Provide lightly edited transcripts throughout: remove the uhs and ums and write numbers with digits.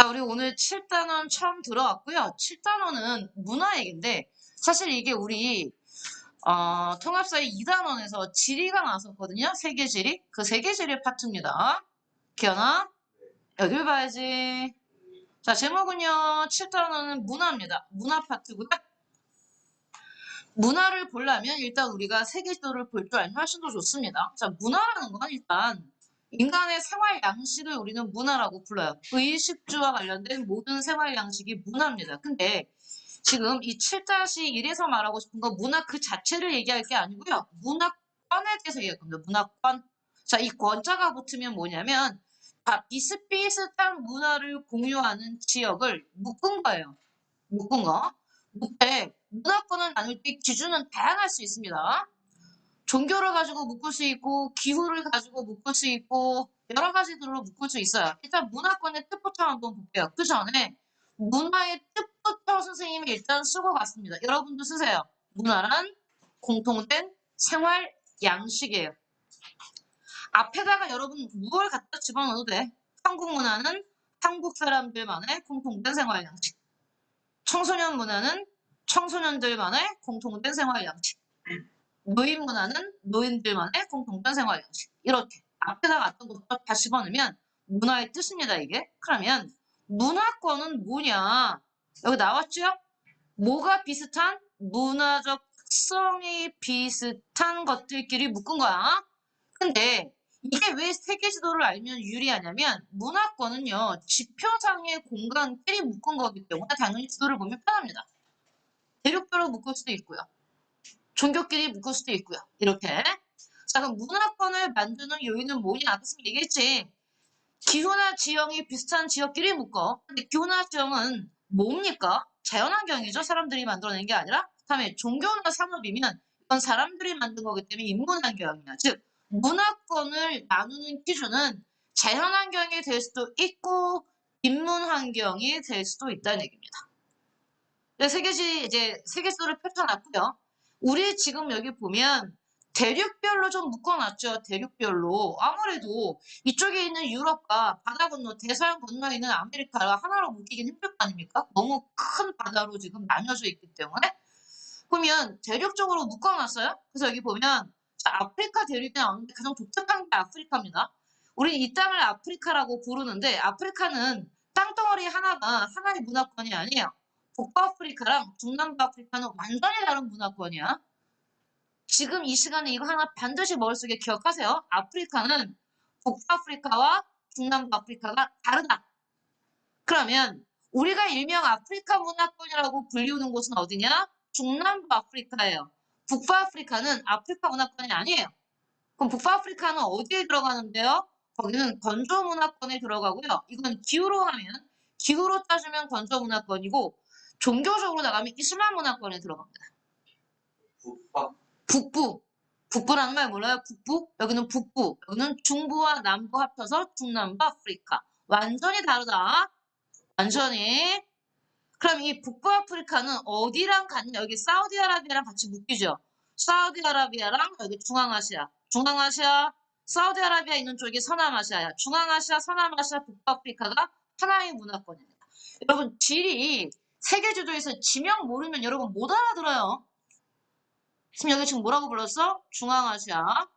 자, 우리 오늘 7단원 처음 들어왔고요. 7단원은 문화 얘기인데 사실 이게 우리 통합사회 2단원에서 지리가 나왔었거든요. 세계지리. 그 세계지리 파트입니다. 기현아, 여길 봐야지. 자, 제목은요. 7단원은 문화입니다. 문화 파트고요. 문화를 보려면 일단 우리가 세계지도를 볼 줄 알면 훨씬 더 좋습니다. 자, 문화라는 건 일단 인간의 생활 양식을 우리는 문화라고 불러요. 의식주와 관련된 모든 생활 양식이 문화입니다. 근데 지금 이 7-1에서 말하고 싶은 건 문화 그 자체를 얘기할 게 아니고요. 문화권에 대해서 얘기할 겁니다. 문화권. 자, 이 권자가 붙으면 뭐냐면 비슷비슷한 문화를 공유하는 지역을 묶은 거예요. 묶은 거. 근데 문화권을 나눌 때 기준은 다양할 수 있습니다. 종교를 가지고 묶을 수 있고 기후를 가지고 묶을 수 있고 여러 가지들로 묶을 수 있어요. 일단 문화권의 뜻부터 한번 볼게요. 그 전에 문화의 뜻부터 선생님이 일단 쓰고 갔습니다. 여러분도 쓰세요. 문화란 공통된 생활 양식이에요. 앞에다가 여러분 무얼 갖다 집어넣어도 돼. 한국 문화는 한국 사람들만의 공통된 생활 양식. 청소년 문화는 청소년들만의 공통된 생활 양식. 노인 문화는 노인들만의 공통된 생활 양식. 이렇게 앞에다가 왔던 것부터 다시 집어넣으면 문화의 뜻입니다, 이게. 그러면 문화권은 뭐냐? 여기 나왔죠? 뭐가 비슷한? 문화적 특성이 비슷한 것들끼리 묶은 거야. 근데 이게 왜 세계 지도를 알면 유리하냐면 문화권은요, 지표상의 공간끼리 묶은 거기 때문에 당연히 지도를 보면 편합니다. 대륙별로 묶을 수도 있고요. 종교끼리 묶을 수도 있고요. 이렇게. 자, 그럼 문화권을 만드는 요인은 뭐냐? 아까 얘기했지. 기후나 지형이 비슷한 지역끼리 묶어. 근데 기후나 지형은 뭡니까? 자연환경이죠. 사람들이 만들어낸 게 아니라. 다음에 종교나 산업이면 이건 사람들이 만든 거기 때문에 인문환경이야. 즉, 문화권을 나누는 기준은 자연환경이 될 수도 있고 인문환경이 될 수도 있다는 얘기입니다. 이제 세계지도를 펼쳐놨고요. 우리 지금 여기 보면 대륙별로 좀 묶어놨죠. 대륙별로. 아무래도 이쪽에 있는 유럽과 바다 건너 대서양 건너에 있는 아메리카가 하나로 묶이긴 힘들 거 아닙니까? 너무 큰 바다로 지금 나뉘어져 있기 때문에. 그러면 대륙적으로 묶어놨어요. 그래서 여기 보면 아프리카 대륙에 나오는데 가장 독특한 게 아프리카입니다. 우리 이 땅을 아프리카라고 부르는데 아프리카는 땅덩어리 하나가 하나의 문화권이 아니에요. 북아프리카랑 중남부 아프리카는 완전히 다른 문화권이야. 지금 이 시간에 이거 하나 반드시 머릿속에 기억하세요. 아프리카는 북아프리카와 중남부 아프리카가 다르다. 그러면 우리가 일명 아프리카 문화권이라고 불리우는 곳은 어디냐? 중남부 아프리카예요. 북아프리카는 아프리카 문화권이 아니에요. 그럼 북아프리카는 어디에 들어가는데요? 거기는 건조 문화권에 들어가고요. 이건 기후로 따지면 건조 문화권이고 종교적으로 나가면 이슬람 문화권에 들어갑니다. 북부. 북부라는 말 몰라요? 북부? 여기는 북부. 여기는 중부와 남부 합쳐서 중남부 아프리카. 완전히 다르다. 완전히. 그럼 이 북부아프리카는 어디랑 같냐? 여기 사우디아라비아랑 같이 묶이죠. 사우디아라비아랑 여기 중앙아시아. 중앙아시아, 사우디아라비아 있는 쪽이 서남아시아야. 중앙아시아, 서남아시아, 북부아프리카가 하나의 문화권입니다. 여러분, 지리 세계지도에서 지명 모르면 여러분 못 알아들어요. 지금 여기 지금 뭐라고 불렀어? 중앙아시아.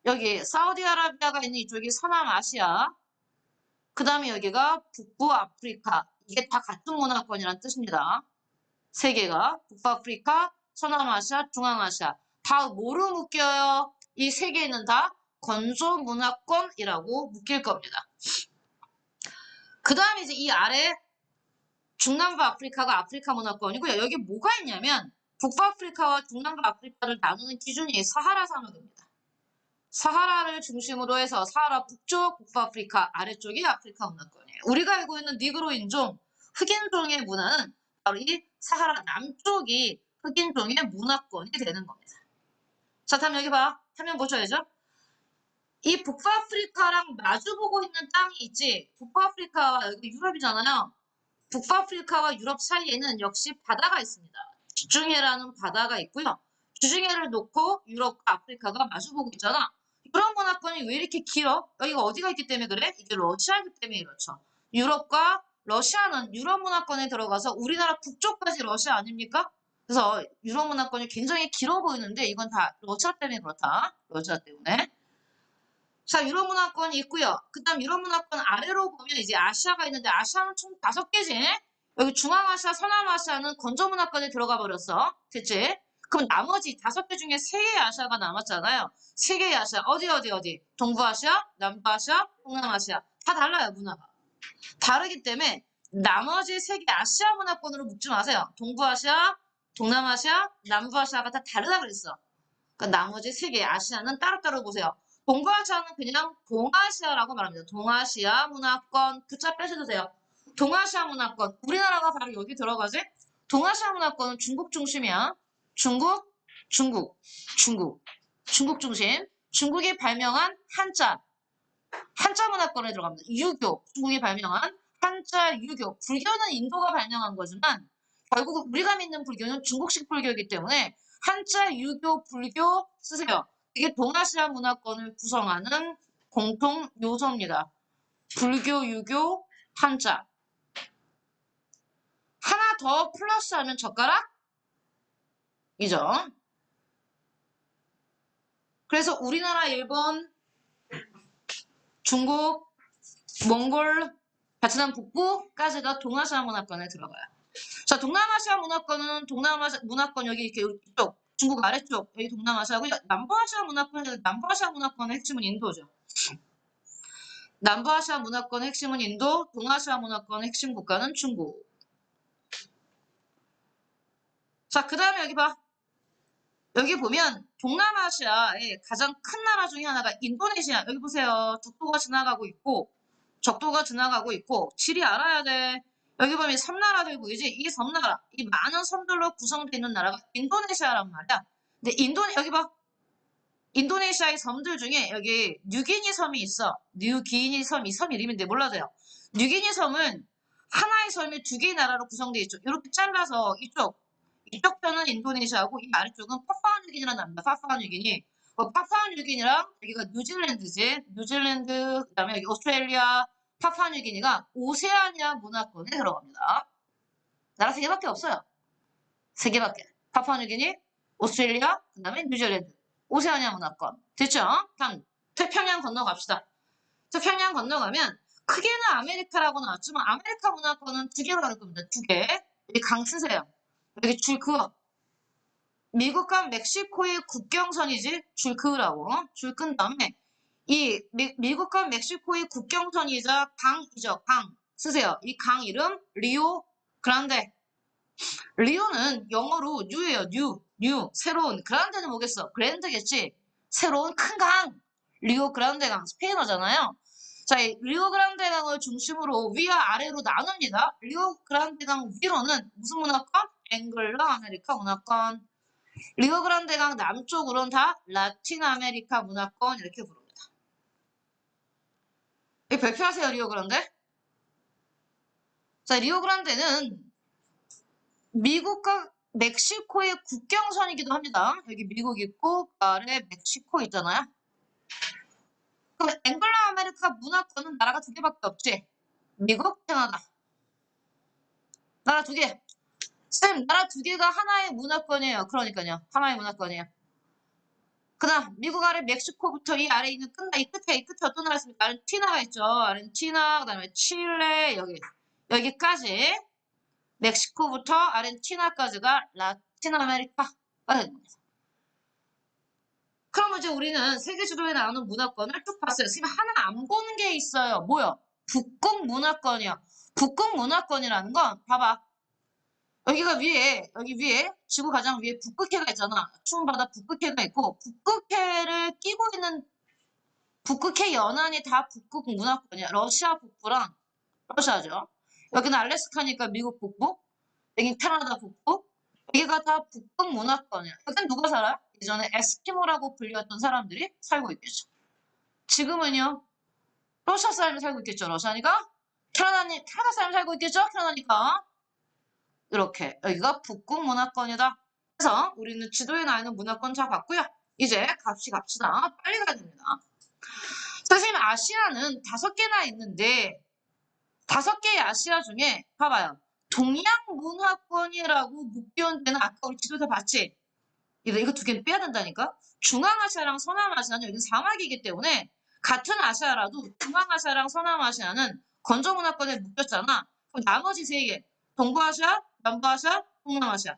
여기 사우디아라비아가 있는 이쪽이 서남아시아. 그 다음에 여기가 북부아프리카. 이게 다 같은 문화권이라는 뜻입니다. 세 개가 북아프리카, 서남아시아, 중앙아시아 다 뭐로 묶여요? 이 세 개는 다 건조 문화권이라고 묶일 겁니다. 그 다음에 이제 이 아래 중남부 아프리카가 아프리카 문화권이고요. 여기 뭐가 있냐면 북아프리카와 중남부 아프리카를 나누는 기준이 사하라 산맥입니다. 사하라를 중심으로 해서 사하라 북쪽 북아프리카, 아래쪽이 아프리카 문화권이에요. 우리가 알고 있는 니그로인종, 흑인종의 문화는 바로 이 사하라 남쪽이 흑인종의 문화권이 되는 겁니다. 자, 다음 여기 봐. 화면 보셔야죠. 이 북아프리카랑 마주보고 있는 땅이 있지. 북아프리카와 여기 유럽이잖아요. 북아프리카와 유럽 사이에는 역시 바다가 있습니다. 지중해라는 바다가 있고요. 지중해를 놓고 유럽과 아프리카가 마주보고 있잖아. 유럽 문화권이 왜 이렇게 길어? 여기가 어디가 있기 때문에 그래? 이게 러시아이기 때문에 그렇죠. 유럽과 러시아는 유럽 문화권에 들어가서 우리나라 북쪽까지 러시아 아닙니까? 그래서 유럽 문화권이 굉장히 길어 보이는데 이건 다 러시아 때문에 그렇다. 러시아 때문에. 자, 유럽 문화권이 있고요. 그 다음 유럽 문화권 아래로 보면 이제 아시아가 있는데 아시아는 총 5개지? 여기 중앙아시아, 서남아시아는 건조 문화권에 들어가 버렸어. 됐지? 그럼 나머지 5개 중에 3개의 아시아가 남았잖아요. 3개의 아시아. 어디? 동부아시아, 남부아시아, 동남아시아. 다 달라요, 문화가. 다르기 때문에 나머지 3개 아시아 문화권으로 묶지 마세요. 동부아시아, 동남아시아, 남부아시아가 다 다르다 그랬어. 그러니까 나머지 3개 아시아는 따로따로 보세요. 동부아시아는 그냥 동아시아라고 말합니다. 동아시아 문화권 붙자 빼셔도 돼요. 동아시아 문화권 우리나라가 바로 여기 들어가지? 동아시아 문화권은 중국 중심이야. 중국 중심. 중국이 발명한 한자 문화권에 들어갑니다. 유교 중국이 발명한 한자 유교 불교는 인도가 발명한 거지만 결국 우리가 믿는 불교는 중국식 불교이기 때문에 한자 유교 불교 쓰세요. 이게 동아시아 문화권을 구성하는 공통 요소입니다. 불교, 유교, 한자. 하나 더 플러스하면 젓가락이죠. 그래서 우리나라, 일본, 중국, 몽골, 베트남 북부까지가 동아시아 문화권에 들어가요. 자, 동남아시아 문화권은 동남아시아 문화권 여기 이렇게 이쪽 중국 아래쪽 여기 동남아시아고 남부아시아 문화권의 핵심은 인도죠. 남부아시아 문화권의 핵심은 인도, 동아시아 문화권의 핵심 국가는 중국. 자, 그 다음에 여기 봐. 여기 보면 동남아시아의 가장 큰 나라 중에 하나가 인도네시아. 여기 보세요. 적도가 지나가고 있고 지리 알아야 돼. 여기 보면 섬나라들 보이지? 이 섬나라, 이 많은 섬들로 구성되어 있는 나라가 인도네시아란 말이야. 근데 여기 봐. 인도네시아의 섬들 중에 여기 뉴기니 섬이 있어. 뉴기니 섬, 이 섬 이름인데 몰라도요. 뉴기니 섬은 하나의 섬이 2개의 나라로 구성되어 있죠. 이렇게 잘라서 이쪽 편은 인도네시아고 이 아래쪽은 파푸아뉴기니라는 나라입니다. 파푸아뉴기니. 파푸아뉴기니랑 여기가 뉴질랜드지. 뉴질랜드, 그다음에 여기 오스트레일리아, 파푸아뉴기니가 오세아니아 문화권에 들어갑니다. 나라 3개밖에 없어요. 3개밖에. 파푸아뉴기니, 오스트레일리아, 그다음에 뉴질랜드. 오세아니아 문화권. 됐죠? 다음 태평양 건너갑시다. 태평양 건너가면 크게는 아메리카라고 나왔지만 아메리카 문화권은 2개로 나눌 겁니다. 2개. 여기 강 쓰세요. 여기 줄 그어. 미국과 멕시코의 국경선이지 줄 그으라고. 줄 끈 다음에 이 미국과 멕시코의 국경선이자 강이죠. 강 쓰세요. 이 강 이름 리오 그란데. 리오는 영어로 뉴예요. 뉴 새로운. 그란데는 뭐겠어? 그랜드겠지. 새로운 큰 강. 리오 그란데 강 스페인어잖아요. 자, 이 리오 그란데 강을 중심으로 위와 아래로 나눕니다. 리오 그란데 강 위로는 무슨 문화권? 앵글로 아메리카 문화권. 리오 그란데 강 남쪽으로는 다 라틴 아메리카 문화권 이렇게 부릅니다. 이 발표하세요, 리오 그란데. 자, 리오 그란데는 미국과 멕시코의 국경선이기도 합니다. 여기 미국 있고 그 아래 멕시코 있잖아요. 그럼 앵글로 아메리카 문화권은 나라가 2개밖에 없지. 미국, 캐나다. 나라 2개. 쌤, 나라 2개가 하나의 문화권이에요. 그러니까요. 하나의 문화권이에요. 그 다음 미국 아래 멕시코부터 이 아래 있는 이 끝에 어떤 나라 있습니까? 아르헨티나가 있죠. 아르헨티나, 그 다음에 칠레, 여기까지 멕시코부터 아르헨티나까지가 라틴 아메리카가 됩니다. 그럼 이제 우리는 세계 지도에 나오는 문화권을 쭉 봤어요. 지금 하나 안 보는 게 있어요. 뭐요? 북극 문화권이요. 북극 문화권이라는 건 봐봐. 여기 위에 지구 가장 위에 북극해가 있잖아. 추운 바다 북극해가 있고 북극해를 끼고 있는 북극해 연안이 다 북극 문화권이야. 러시아 북부랑 러시아죠. 여기는 알래스카니까 미국 북부, 여기 캐나다 북부, 여기가 다 북극 문화권이야. 여긴 누가 살아? 예전에 에스키모라고 불렸던 사람들이 살고 있겠죠. 지금은요, 러시아 사람이 살고 있겠죠. 러시아니까 캐나다 사람이 살고 있겠죠. 캐나다니까. 이렇게 여기가 북극 문화권이다. 그래서 우리는 지도에 나와 있는 문화권 잘 봤고요. 이제 갑시다. 빨리 가야 됩니다. 선생님, 아시아는 5개나 있는데 5개의 아시아 중에 봐봐요. 동양 문화권이라고 묶여온 데는 아까 우리 지도에서 봤지? 이거 2개는 빼야 된다니까? 중앙아시아랑 서남아시아는 여기는 사막이기 때문에 같은 아시아라도 중앙아시아랑 서남아시아는 건조문화권에 묶였잖아. 그럼 나머지 3개, 동부아시아, 남부아시아, 동남아시아.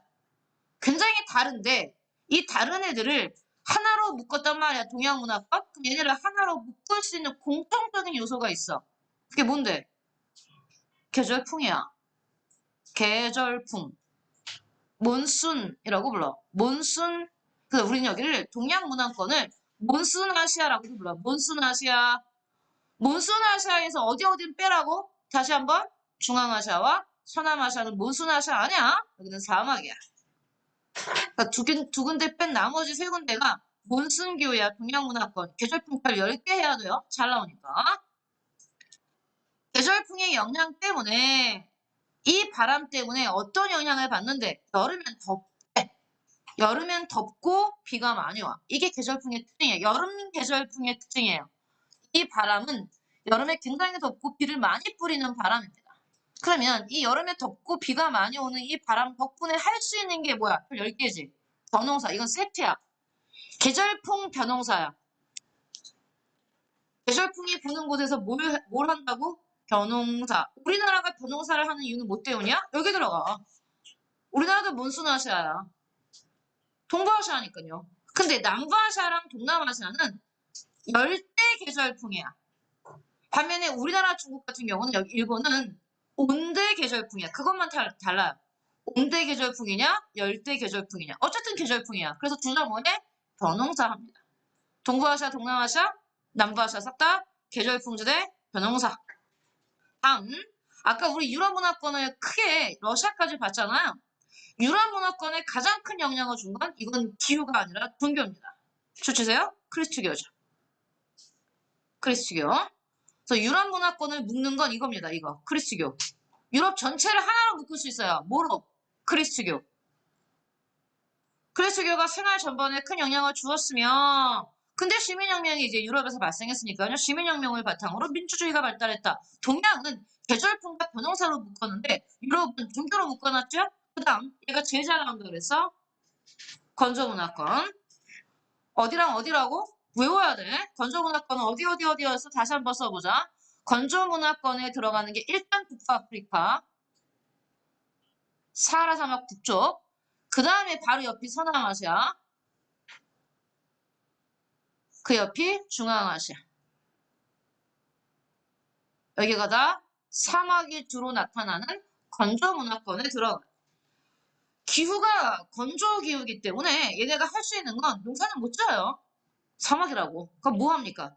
굉장히 다른데 이 다른 애들을 하나로 묶었단 말이야. 동양문화권? 그럼 얘네를 하나로 묶을 수 있는 공통적인 요소가 있어. 그게 뭔데? 계절풍이야. 계절풍. 몬순이라고 불러. 몬순. 그래서 우리는 여기를 동양문화권을 몬순아시아라고도 불러. 몬순아시아. 몬순아시아에서 어딘 빼라고? 다시 한번. 중앙아시아와 서남아시아는 몬순아시아 아니야. 여기는 사막이야. 그러니까 두 군데 뺀 나머지 3군데가 몬순교야. 동양문화권. 계절풍 10개 해야 돼요. 잘 나오니까. 계절풍의 영향 때문에 이 바람 때문에 어떤 영향을 받는데 여름엔 덥대. 여름엔 덥고 비가 많이 와. 이게 계절풍의 특징이에요. 여름 계절풍의 특징이에요. 이 바람은 여름에 굉장히 덥고 비를 많이 뿌리는 바람입니다. 그러면 이 여름에 덥고 비가 많이 오는 이 바람 덕분에 할 수 있는 게 뭐야? 10개지. 변홍사. 이건 세트야. 계절풍 변홍사야. 계절풍이 부는 곳에서 뭘 한다고? 변홍사. 우리나라가 변홍사를 하는 이유는 뭐 때문이야? 여기 들어가. 우리나라도 몬순아시아야. 동부아시아니까요. 근데 남부아시아랑 동남아시아는 열대 계절풍이야. 반면에 우리나라, 중국 같은 경우는 여기 일본은 온대 계절풍이야. 그것만 달라요. 온대 계절풍이냐, 열대 계절풍이냐. 어쨌든 계절풍이야. 그래서 둘 다 뭐네? 변홍사 합니다. 동부아시아, 동남아시아, 남부아시아 싹 다 계절풍 지대 변홍사. 다음, 아까 우리 유럽 문화권을 크게 러시아까지 봤잖아요. 유럽 문화권에 가장 큰 영향을 준 건 이건 기후가 아니라 종교입니다. 주치세요? 크리스트교죠. 크리스트교. 그래서 유럽 문화권을 묶는 건 이겁니다. 이거 크리스트교. 유럽 전체를 하나로 묶을 수 있어요. 뭐로? 크리스트교. 크리스트교가 생활 전반에 큰 영향을 주었으며 근데 시민혁명이 이제 유럽에서 발생했으니까요. 시민혁명을 바탕으로 민주주의가 발달했다. 동양은 계절풍과 변홍사로 묶었는데 유럽은 종교로 묶어놨죠? 그 다음 얘가 제일 잘 나온다 그랬어? 건조문화권. 어디랑 어디라고? 외워야 돼. 건조문화권은 어디였어? 다시 한번 써보자. 건조문화권에 들어가는 게 일단 북아프리카, 사하라 사막 북쪽, 그 다음에 바로 옆이 서남아시아, 그 옆이 중앙아시아. 여기가 다 사막이 주로 나타나는 건조문화권에 들어가요. 기후가 건조기후이기 때문에 얘네가 할 수 있는 건 농사는 못 지어요. 사막이라고. 그럼 뭐 합니까?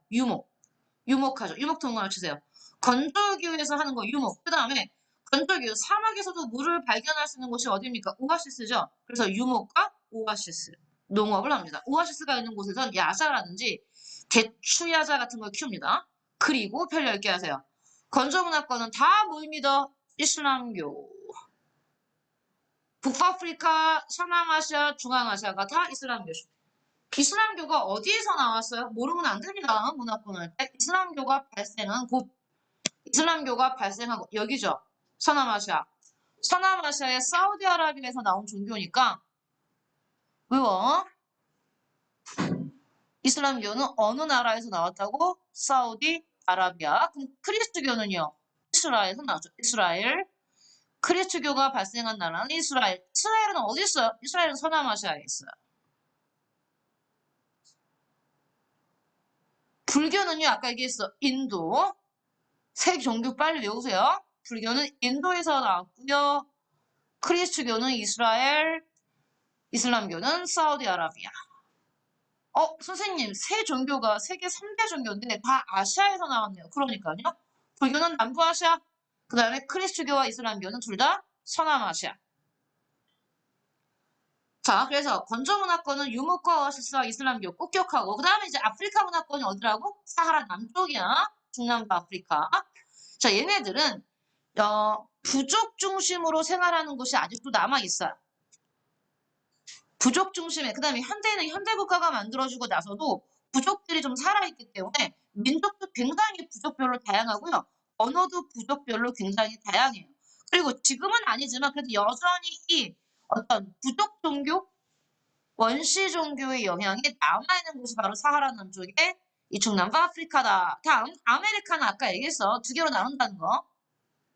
유목하죠. 유목 통과를 치세요. 건조기후에서 하는 거 유목. 그 다음에 건조기후 사막에서도 물을 발견할 수 있는 곳이 어디입니까? 오아시스죠. 그래서 유목과 오아시스 농업을 합니다. 오아시스가 있는 곳에선 야자라든지 대추야자 같은 걸 키웁니다. 그리고 별 10개 하세요. 건조문화권은 다 뭘 믿어? 이슬람교. 북아프리카, 서남아시아, 중앙아시아가 다 이슬람교죠. 이슬람교가 어디에서 나왔어요? 모르면 안 됩니다. 문화권을 할 때. 이슬람교가 발생한 곳, 여기죠. 서남아시아. 서남아시아의 사우디아라비아에서 나온 종교니까 외워. 이슬람교는 어느 나라에서 나왔다고? 사우디아라비아. 그럼 크리스트교는요? 이스라엘에서 나왔죠. 이스라엘. 크리스트교가 발생한 나라는 이스라엘. 이스라엘은 어디 있어요? 이스라엘은 서남아시아에 있어요. 불교는요, 아까 얘기했어. 인도. 세 종교 빨리 외우세요. 불교는 인도에서 나왔고요. 크리스트교는 이스라엘, 이슬람교는 사우디아라비아. 선생님, 세 종교가 세계 3대 종교인데 다 아시아에서 나왔네요. 그러니까요. 불교는 남부아시아, 그 다음에 크리스트교와 이슬람교는 둘 다 서남아시아. 자, 그래서 건조문화권은 유목과 오아시스와 이슬람교 꼭 기억하고 그 다음에 이제 아프리카 문화권이 어디라고? 사하라 남쪽이야. 중남부 아프리카. 자, 얘네들은 부족 중심으로 생활하는 곳이 아직도 남아있어요. 부족 중심의 그다음에 현대는 현대 국가가 만들어지고 나서도 부족들이 좀 살아있기 때문에 민족도 굉장히 부족별로 다양하고요. 언어도 부족별로 굉장히 다양해요. 그리고 지금은 아니지만 그래도 여전히 이 어떤 부족 종교, 원시 종교의 영향이 남아있는 곳이 바로 사하라 남쪽의 이 중남부 아프리카다. 다음 아메리카는 아까 얘기했어. 두 개로 나눈다는 거.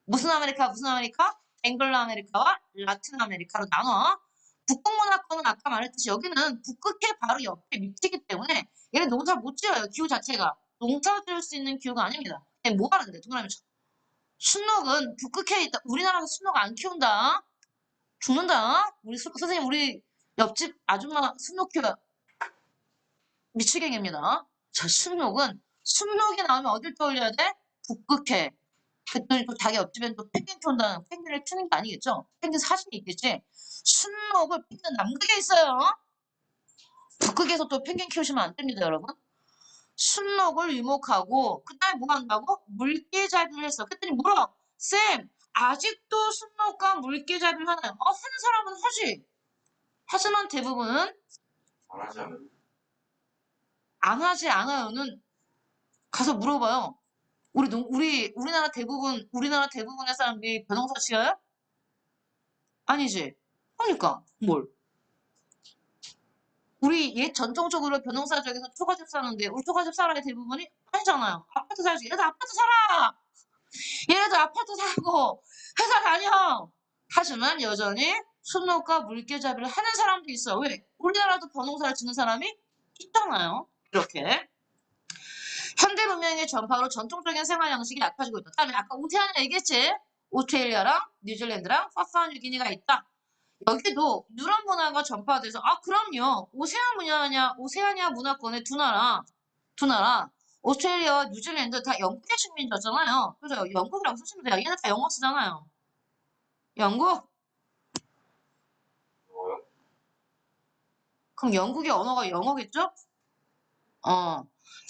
무슨 아메리카, 무슨 아메리카? 앵글로 아메리카와 라틴 아메리카로 나눠. 북극문화권은 아까 말했듯이 여기는 북극해 바로 옆에 미치기 때문에 얘는 농사 못 지어요. 기후 자체가. 농사 지을 수 있는 기후가 아닙니다. 얘뭐 하는데 동그라미 쳐. 순록은 북극해에 있다. 우리나라에서 순록 안 키운다. 죽는다. 우리 선생님 우리 옆집 아줌마 순록 키워 미치겠입니다. 자 순록이 나오면 어딜 떠올려야 돼? 북극해. 그랬더니 또 자기 옆집엔 또 펭귄 키운다는 펭귄을 키우는 게 아니겠죠? 펭귄 사진이 있겠지? 순록을 펭귄은 남극에 있어요. 북극에서 또 펭귄 키우시면 안 됩니다, 여러분. 순록을 유목하고 그다음에 뭐 한다고? 물개잡이를 했어. 그랬더니 물어. 쌤, 아직도 순록과 물개잡이를 하나요? 하는 사람은 하지. 하지만 대부분은 안 하지 않아요. 안 하지 않아요는 가서 물어봐요. 우리나라 대부분의 사람들이 벼농사 지어요? 아니지. 그러니까 뭘? 우리 옛 전통적으로 벼농사 지역에서 초가집 사는데 우리 초가집 살아야 대부분이 아니잖아요. 아파트 살지. 얘도 아파트 살아. 얘도 아파트 살고 회사 다녀. 하지만 여전히 순록과 물개잡이를 하는 사람도 있어. 왜? 우리나라도 벼농사를 짓는 사람이 있잖아요. 이렇게. 현대 문명의 전파로 전통적인 생활 양식이 약해지고 있다. 다음에 아까 오세아니아 얘기했지? 오스트레일리아랑 뉴질랜드랑 파푸아뉴기니가 있다. 여기도 유럽 문화가 전파돼서 그럼요. 오세아니아 문화권의 두 나라 오스트레일리아와 뉴질랜드 다 영국의 식민지였잖아요. 그래서 영국이라고 쓰시면 돼요. 얘네 다 영어 쓰잖아요. 영국? 뭐요? 그럼 영국의 언어가 영어겠죠?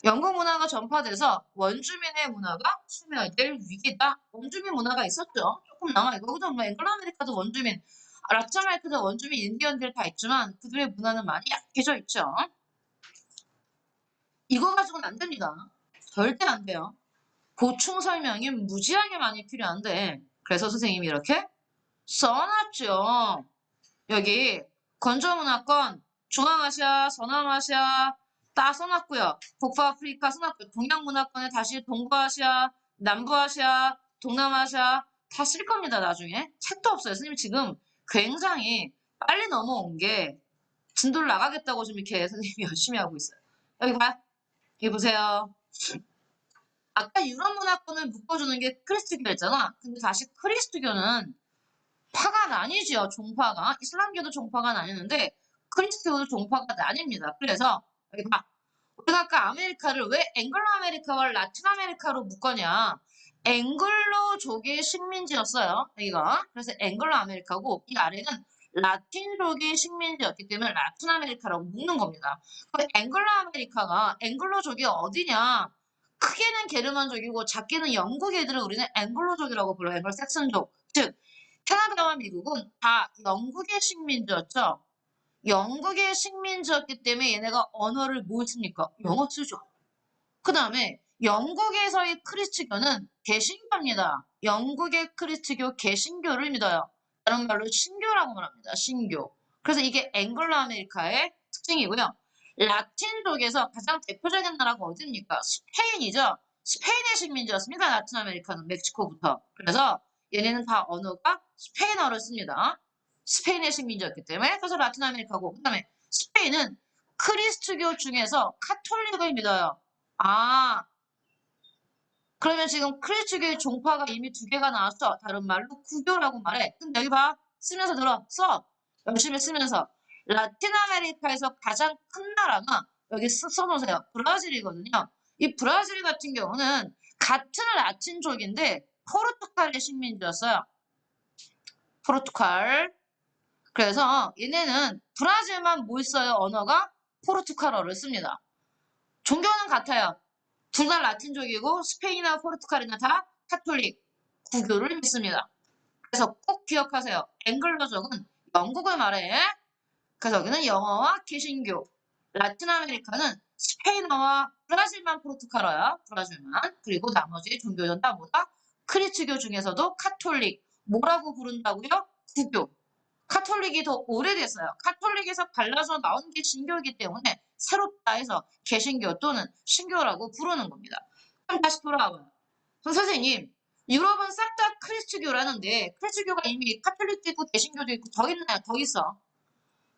영국 문화가 전파돼서 원주민의 문화가 소멸될 위기다. 원주민 문화가 있었죠. 조금 남아있고, 거기도 뭐 앵글로 아메리카도 원주민, 라틴 아메리카도 원주민 인디언들 다 있지만 그들의 문화는 많이 약해져 있죠. 이거 가지고는 안 됩니다. 절대 안 돼요. 보충 설명이 무지하게 많이 필요한데, 그래서 선생님이 이렇게 써놨죠. 여기 건조문화권, 중앙아시아, 서남아시아 다 써놨고요. 북부아프리카 써놨고요. 동양문화권에 다시 동부아시아, 남부아시아, 동남아시아 다 쓸 겁니다. 나중에. 책도 없어요. 선생님 지금 굉장히 빨리 넘어온 게 진도를 나가겠다고 지금 이렇게 선생님이 열심히 하고 있어요. 여기 봐. 여기 보세요. 아까 유럽 문화권을 묶어주는 게 크리스트교였잖아. 근데 다시 크리스트교는 파가 나뉘지요. 종파가. 이슬람교도 종파가 나뉘는데 크리스교도 종파가 나뉩니다. 그래서 여기 봐. 우리가 아까 아메리카를 왜 앵글로 아메리카와 라틴 아메리카로 묶었냐. 앵글로족의 식민지였어요. 여기가. 그래서 앵글로 아메리카고 이 아래는 라틴족의 식민지였기 때문에 라틴 아메리카라고 묶는 겁니다. 그럼 앵글로 아메리카가 앵글로족이 어디냐. 크게는 게르만족이고 작게는 영국 애들을 우리는 앵글로족이라고 불러요. 앵글 섹슨족. 즉 캐나다와 미국은 다 영국의 식민지였죠. 영국의 식민지였기 때문에 얘네가 언어를 뭘 씁니까? 영어 쓰죠. 그 다음에 영국에서의 크리스트교는 개신교입니다. 영국의 크리스트교 개신교를 믿어요. 다른 말로 신교라고 말합니다. 신교. 그래서 이게 앵글로 아메리카의 특징이고요. 라틴족에서 가장 대표적인 나라가 어디입니까? 스페인이죠. 스페인의 식민지였습니다. 라틴 아메리카는 멕시코부터. 그래서 얘네는 다 언어가 스페인어를 씁니다. 스페인의 식민지였기 때문에. 그래서 라틴 아메리카고. 그 다음에 스페인은 크리스트교 중에서 카톨릭을 믿어요. 그러면 지금 크리스트교의 종파가 이미 두 개가 나왔어. 다른 말로 구교라고 말해. 근데 여기 봐. 쓰면서 들어. 써. 열심히 쓰면서. 라틴 아메리카에서 가장 큰 나라가 여기 써놓으세요. 브라질이거든요. 이 브라질 같은 경우는 같은 라틴족인데 포르투갈의 식민지였어요. 포르투갈. 그래서 얘네는 브라질만 뭘 써요? 언어가 포르투갈어를 씁니다. 종교는 같아요. 둘 다 라틴족이고 스페인이나 포르투갈이나 다 카톨릭 구교를 믿습니다. 그래서 꼭 기억하세요. 앵글로족은 영국을 말해. 그래서 여기는 영어와 개신교. 라틴 아메리카는 스페인어와 브라질만 포르투갈어야. 브라질만. 그리고 나머지 종교는 다 뭐다? 크리스교 중에서도 카톨릭. 뭐라고 부른다고요? 구교. 카톨릭이 더 오래됐어요. 카톨릭에서 갈라져 나온 게 신교이기 때문에 새롭다 해서 개신교 또는 신교라고 부르는 겁니다. 그럼 다시 돌아와봐요. 그럼 선생님, 유럽은 싹 다 크리스트교라는데 크리스트교가 이미 카톨릭도 있고 개신교도 있고 더 있나요? 더 있어.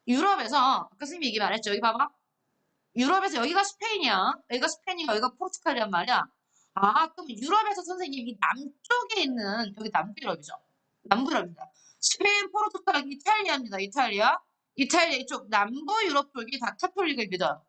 유럽에서 아까 선생님이 얘기 말했죠. 여기 봐봐. 유럽에서 여기가 스페인이야. 여기가 스페인이고 여기가 포르투갈이란 말이야. 아, 그럼 유럽에서 선생님 이 남쪽에 있는 여기 남부유럽이죠. 남부유럽입니다. 스페인, 포르투갈, 이탈리아입니다. 이탈리아. 이탈리아 이쪽 남부 유럽 쪽이 다 카톨릭을 믿어요.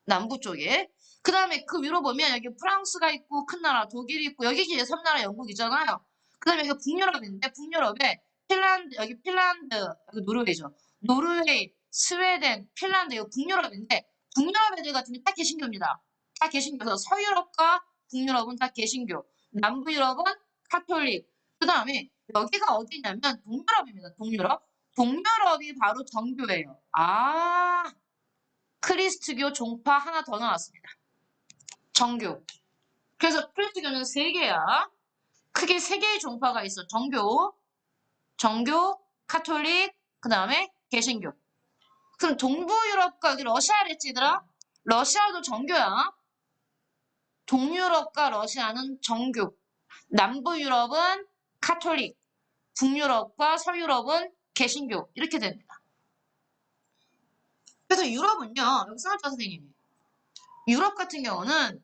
남부 쪽에. 그 다음에 그 위로 보면 여기 프랑스가 있고 큰 나라 독일이 있고 여기 이제 섬나라 영국이잖아요. 그 다음에 여기 북유럽인데 북유럽에 핀란드 여기 핀란드 여기 노르웨이죠. 노르웨이, 스웨덴, 핀란드 이거 북유럽인데 북유럽 애들 같은 게 다 개신교입니다. 다 개신교서 서유럽과 북유럽은 다 개신교. 남부유럽은 카톨릭. 그 다음에 여기가 어디냐면 동유럽입니다. 동유럽. 동유럽이 바로 정교예요. 아. 크리스트교 종파 하나 더 나왔습니다. 정교. 그래서 크리스트교는 세 개야. 크게 세 개의 종파가 있어. 정교, 카톨릭, 그 다음에 개신교. 그럼 동부 유럽과 여기 러시아랬지 얘들아? 러시아도 정교야. 동유럽과 러시아는 정교. 남부 유럽은 카톨릭. 북유럽과 서유럽은 개신교. 이렇게 됩니다. 그래서 유럽은요. 여기 써놨죠 선생님이. 유럽 같은 경우는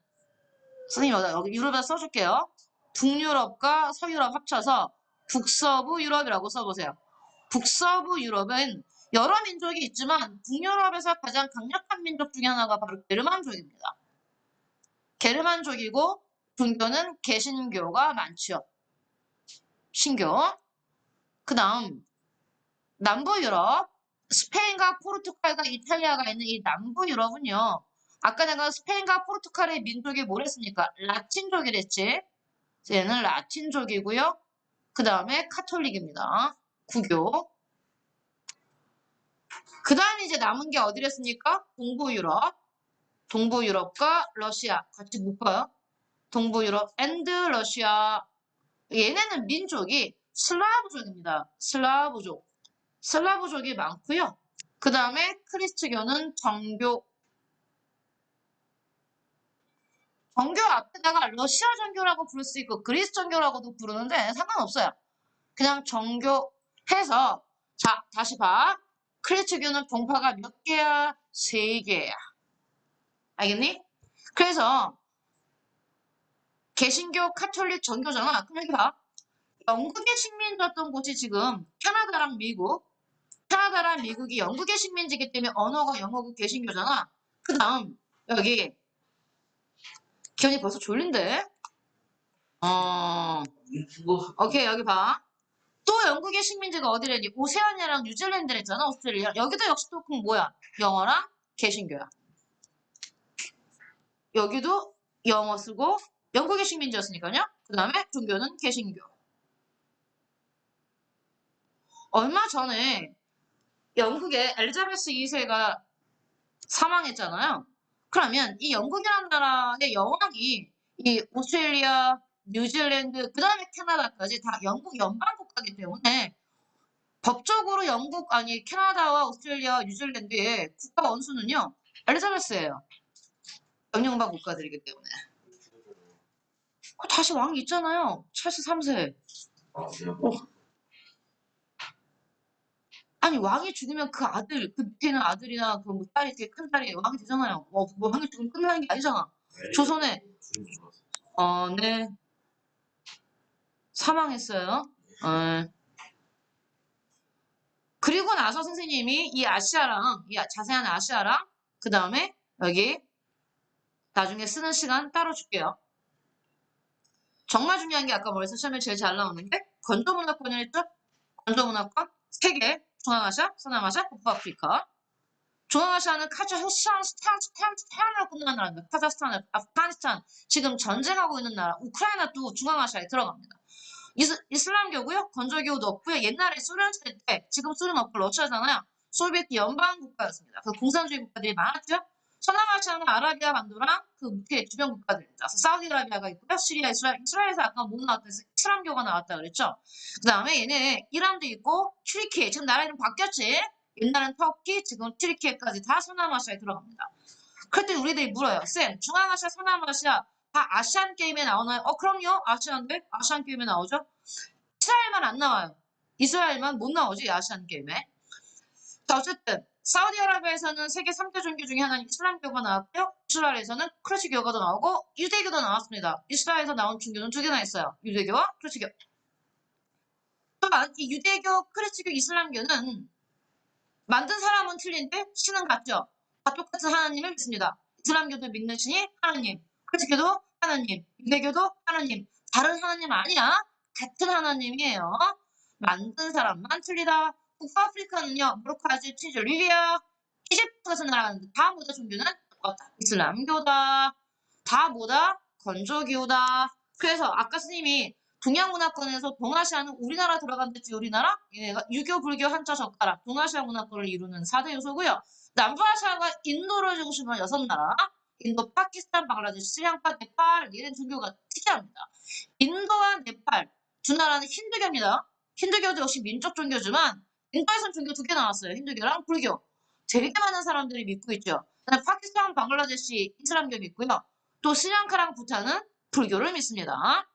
선생님 여기 유럽에다 써줄게요. 북유럽과 서유럽 합쳐서 북서부 유럽이라고 써보세요. 북서부 유럽은 여러 민족이 있지만 북유럽에서 가장 강력한 민족 중에 하나가 바로 게르만족입니다. 게르만족이고 종교는 개신교가 많죠. 신교. 그 다음 남부 유럽 스페인과 포르투갈과 이탈리아가 있는 이 남부 유럽은요. 아까 내가 스페인과 포르투갈의 민족이 뭐랬습니까? 라틴족이랬지. 얘는 라틴족이고요. 그 다음에 카톨릭입니다. 구교. 그 다음에 이제 남은 게 어디랬습니까? 동부유럽. 동부유럽과 러시아. 같이 묶어요. 동부유럽 앤드 러시아. 얘네는 민족이 슬라브족입니다. 슬라브족. 슬라브족이 많고요. 그 다음에 크리스트교는 정교. 정교 앞에다가 러시아 정교라고 부를 수 있고 그리스 정교라고도 부르는데 상관없어요. 그냥 정교 해서 자 다시 봐. 크리스트교는 종파가 몇 개야? 3개야. 알겠니? 그래서 개신교, 카톨릭, 정교잖아. 그럼 여기 봐. 영국의 식민지였던 곳이 지금 캐나다랑 미국. 캐나다랑 미국이 영국의 식민지이기 때문에 언어가 영어고 개신교잖아. 그 다음 여기 기현이 벌써 졸린데? 오케이 여기 봐. 또 영국의 식민지가 어디래니? 오세아니아랑 뉴질랜드랬잖아. 오스트레일리아. 여기도 역시 또 그럼 뭐야? 영어랑 개신교야. 여기도 영어 쓰고 영국의 식민지였으니까요. 그 다음에 종교는 개신교. 얼마 전에 영국의 엘리자베스 2세가 사망했잖아요. 그러면 이 영국이라는 나라의 여왕이 이 오스트레일리아, 뉴질랜드, 그 다음에 캐나다까지 다 영국 연방 국가이기 때문에 법적으로 영국 아니 캐나다와 오스트레일리아, 뉴질랜드의 국가 원수는요 엘리자베스예요. 영연방 국가들이기 때문에. 다시 왕이 있잖아요. 찰스 3세. 아니 왕이 죽으면 그 아들, 그 밑에 있는 아들이나 그 뭐 딸이 이렇게 큰 딸이 왕이 되잖아요. 뭐 왕이 죽으면 끝나는 게 아니잖아. 조선에 네 사망했어요. 그리고 나서 선생님이 이 아시아랑 이 자세한 아시아랑 그 다음에 여기 나중에 쓰는 시간 따로 줄게요. 정말 중요한 게 아까 뭐랬어? 시험에 제일 잘 나오는 게 건조문화권을 했죠? 건조문화권 3개 중앙아시아, 서남아시아, 북아프리카. 중앙아시아는 카자흐스탄, 스탄으로 끝나는 나라입니다. 카자흐스탄, 아프가니스탄 지금 전쟁하고 있는 나라, 우크라이나도 중앙아시아에 들어갑니다. 이슬람교고요. 건조교도 없고요. 옛날에 소련 시대 때 지금 소련 없고 러시아잖아요. 소비에트 연방 국가였습니다. 그 공산주의 국가들이 많았죠. 서남아시아는 아라비아 반도랑 그 밑에 주변 국가들입니다. 사우디아라비아가 있고요. 시리아, 이스라엘에서 아까 뭐 나왔다 했어요? 이슬람교가 나왔다 그랬죠. 그 다음에 얘네 이란도 있고 튀르키예, 지금 나라 이름 바뀌었지. 옛날엔 터키, 지금 튀르키예까지 다 서남아시아에 들어갑니다. 그랬더니 우리들이 물어요. 쌤, 중앙아시아, 서남아시아 다 아시안 게임에 나오나요? 그럼요. 아시안 게임에 나오죠. 이스라엘만 안 나와요. 이스라엘만 못 나오지, 아시안 게임에. 자, 어쨌든 사우디아라비아에서는 세계 3대 종교 중에 하나인 이슬람교가 나왔고요. 이스라엘에서는 크리스교가 더 나오고 유대교도 나왔습니다. 이스라엘에서 나온 종교는 두 개나 있어요. 유대교와 크리스교. 또한 이 유대교, 크리스교, 이슬람교는 만든 사람은 틀린데 신은 같죠. 다 똑같은 하나님을 믿습니다. 이슬람교도 믿는 신이 하나님, 크리스교도 하나님, 유대교도 하나님. 다른 하나님 아니야. 같은 하나님이에요. 만든 사람만 틀리다. 북아프리카는요. 모로코, 아질, 튀즈, 리비아, 이집트에서 나라는데 다 뭐다 종교는 똑같다. 이슬람교다. 다 뭐다? 건조교다. 그래서 아까 스님이 동양 문화권에서 동아시아는 우리나라 들어간댔지 우리나라? 얘가 유교, 불교, 한자, 젓가락 동아시아 문화권을 이루는 4대 요소고요. 남부아시아가 인도를 중심으로 6나라 인도, 파키스탄, 방글라데시, 스리랑카, 네팔 얘는 종교가 특이합니다. 인도와 네팔 두 나라는 힌두교입니다. 힌두교도 역시 민족 종교지만 인도에서는 종교 2개 나왔어요. 힌두교랑 불교. 되게 많은 사람들이 믿고 있죠. 그다음에 파키스탄, 방글라데시 이슬람교 믿고요. 또 스리랑카랑 부탄은 불교를 믿습니다.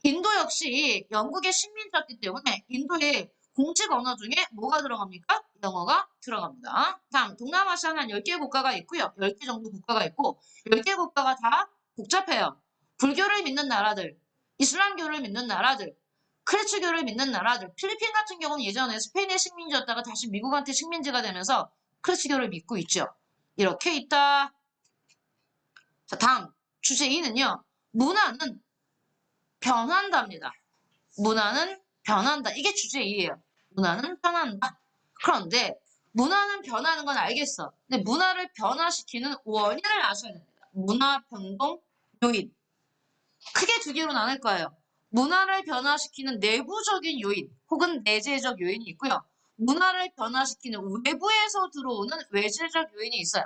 인도 역시 영국의 식민지였기 때문에 인도의 공식 언어 중에 뭐가 들어갑니까? 영어가 들어갑니다. 다음 동남아시아는 한 10개 국가가 있고요. 10개 정도 국가가 있고 10개 국가가 다 복잡해요. 불교를 믿는 나라들, 이슬람교를 믿는 나라들, 크리스교를 믿는 나라들. 필리핀 같은 경우는 예전에 스페인의 식민지였다가 다시 미국한테 식민지가 되면서 크리스교를 믿고 있죠. 이렇게 있다. 자, 다음 주제 2는요. 문화는 변한답니다. 문화는 변한다. 이게 주제 2예요. 문화는 변한다. 그런데 문화는 변하는 건 알겠어. 근데 문화를 변화시키는 원인을 아셔야 됩니다. 문화 변동 요인. 크게 2개로 나눌 거예요. 문화를 변화시키는 내부적인 요인 혹은 내재적 요인이 있고요. 문화를 변화시키는 외부에서 들어오는 외재적 요인이 있어요.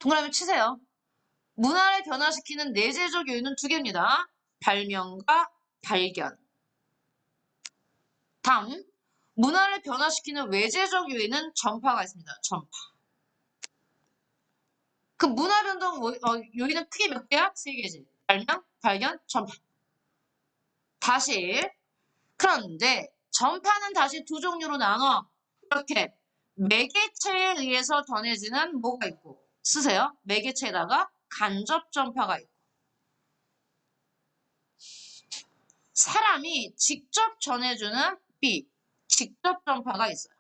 동그라미 치세요. 문화를 변화시키는 내재적 요인은 2개입니다. 발명과 발견. 다음, 문화를 변화시키는 외재적 요인은 전파가 있습니다. 전파. 그 문화 변동 요인은 크게 몇 개야? 3개지. 발명, 발견, 전파. 다시. 그런데 전파는 다시 2종류로 나눠. 이렇게 매개체에 의해서 전해지는 뭐가 있고 쓰세요. 매개체에다가 간접 전파가 있고 사람이 직접 전해주는 B, 직접 전파가 있어요.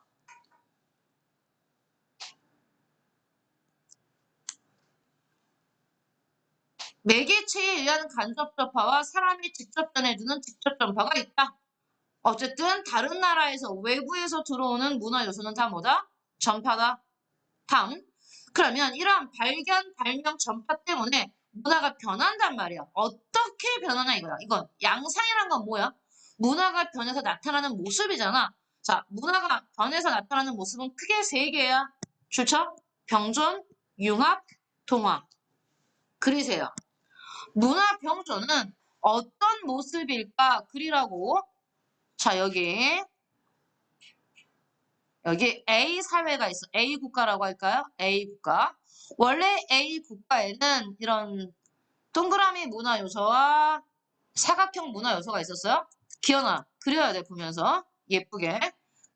매개체에 의한 간접 전파와 사람이 직접 전해주는 직접 전파가 있다. 어쨌든 다른 나라에서 외부에서 들어오는 문화 요소는 다 뭐다? 전파다. 다음. 그러면 이러한 발견, 발명, 전파 때문에 문화가 변한단 말이야. 어떻게 변하나 이거야. 이건 양상이란 건 뭐야? 문화가 변해서 나타나는 모습이잖아. 자, 문화가 변해서 나타나는 모습은 크게 3개야. 좋죠? 병존, 융합, 동화. 그리세요. 문화 병존은 어떤 모습일까 그리라고. 자, 여기 A 사회가 있어. A 국가라고 할까요? A 국가. 원래 A 국가에는 이런 동그라미 문화 요소와 사각형 문화 요소가 있었어요. 기현아, 그려야 돼, 보면서. 예쁘게.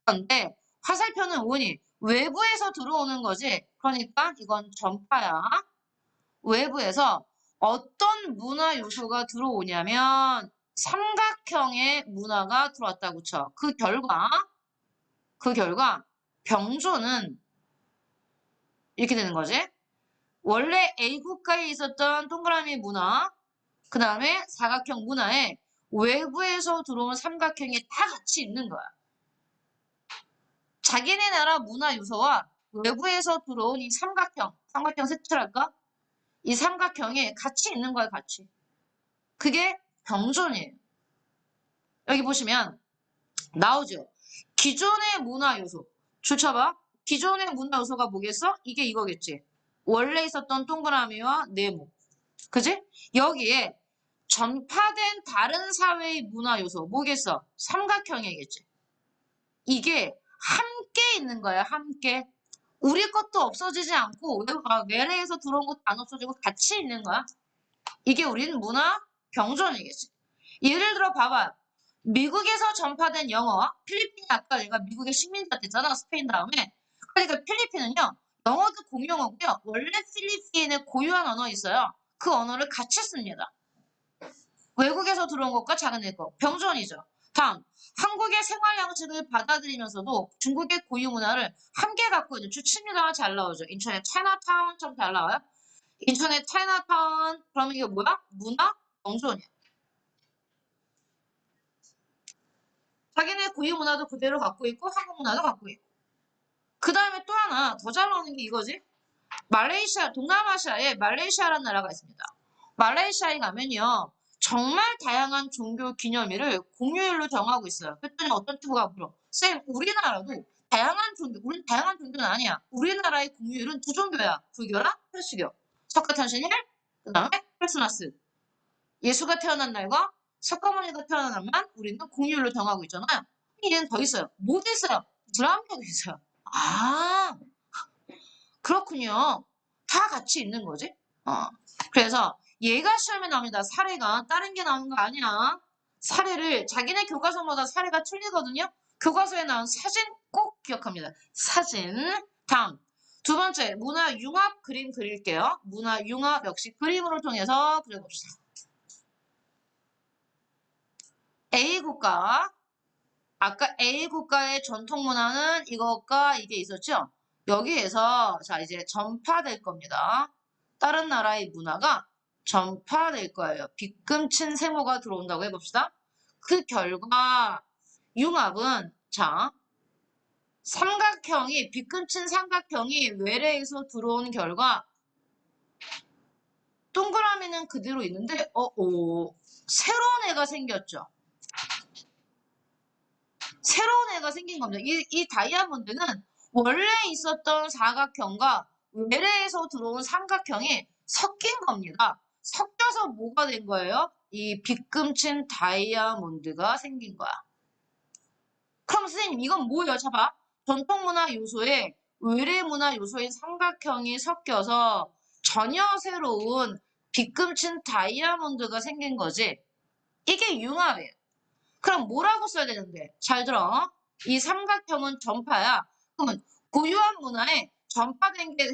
그런데 화살표는 원이 외부에서 들어오는 거지. 그러니까 이건 전파야. 외부에서 어떤 문화 요소가 들어오냐면 삼각형의 문화가 들어왔다고 쳐. 그 결과 병조는 이렇게 되는 거지. 원래 A 국가에 있었던 동그라미 문화, 그 다음에 사각형 문화에 외부에서 들어온 삼각형이 다 같이 있는 거야. 자기네 나라 문화 요소와 외부에서 들어온 이 삼각형 색칠할까? 이 삼각형이 같이 있는 거야, 같이. 그게 병존이에요. 여기 보시면 나오죠. 기존의 문화 요소. 줄 쳐봐. 기존의 문화 요소가 뭐겠어? 이게 이거겠지. 원래 있었던 동그라미와 네모. 그지? 여기에 전파된 다른 사회의 문화 요소 뭐겠어? 삼각형이겠지. 이게 함께 있는 거야, 함께. 우리 것도 없어지지 않고 외래에서 들어온 것도 안 없어지고 같이 있는 거야. 이게 우리는 문화 병존이겠지. 예를 들어 봐봐. 미국에서 전파된 영어, 필리핀이 아까 내가 미국의 식민지가 됐잖아, 스페인 다음에. 그러니까 필리핀은요, 영어도 공용어고요. 원래 필리핀의 고유한 언어 있어요. 그 언어를 같이 씁니다. 외국에서 들어온 것과 작은 것, 병존이죠. 다음, 한국의 생활 양식을 받아들이면서도 중국의 고유 문화를 함께 갖고 있는 주치미가 잘 나오죠. 인천의 차이나타운처럼 잘 나와요. 인천의 차이나타운, 그러면 이게 뭐야? 문화 병존이야. 자기네 고유 문화도 그대로 갖고 있고 한국 문화도 갖고 있고. 그 다음에 또 하나 더 잘 나오는 게 이거지. 말레이시아, 동남아시아에 말레이시아라는 나라가 있습니다. 말레이시아에 가면요. 정말 다양한 종교 기념일을 공휴일로 정하고 있어요. 그랬더니 어떤 친구가 물어. 쌤, 우리나라도 다양한 종교, 우린 다양한 종교는 아니야. 우리나라의 공휴일은 두 종교야. 불교랑 천주교. 석가탄신일, 그 다음에 크리스마스. 예수가 태어난 날과 석가모니가 태어난 날만 우리는 공휴일로 정하고 있잖아요. 얘는 더 있어요. 뭐도 있어요? 브라음교도 있어요. 아, 그렇군요. 다 같이 있는 거지. 그래서 얘가 시험에 나옵니다. 사례가 다른 게 나오는 거 아니야. 사례를 자기네 교과서마다 사례가 틀리거든요. 교과서에 나온 사진 꼭 기억합니다. 사진. 다음. 두 번째, 문화 융합 그림 그릴게요. 문화 융합 역시 그림으로 통해서 그려봅시다. A 국가. 아까 A 국가의 전통 문화는 이것과 이게 있었죠? 여기에서 자 이제 전파될 겁니다. 다른 나라의 문화가 전파될 거예요. 빗금친 세모가 들어온다고 해봅시다. 그 결과 융합은 자 삼각형이 빗금친 삼각형이 외래에서 들어온 결과 동그라미는 그대로 있는데 새로운 애가 생겼죠. 새로운 애가 생긴 겁니다. 이 다이아몬드는 원래 있었던 사각형과 외래에서 들어온 삼각형이 섞인 겁니다. 섞여서 뭐가 된 거예요? 이 빗금친 다이아몬드가 생긴 거야. 그럼 선생님 이건 뭐예요? 잡아. 전통문화 요소에 외래문화 요소인 삼각형이 섞여서 전혀 새로운 빗금친 다이아몬드가 생긴 거지. 이게 융합이에요. 그럼 뭐라고 써야 되는데? 잘 들어. 이 삼각형은 전파야. 그러면 고유한 문화에 전파된 게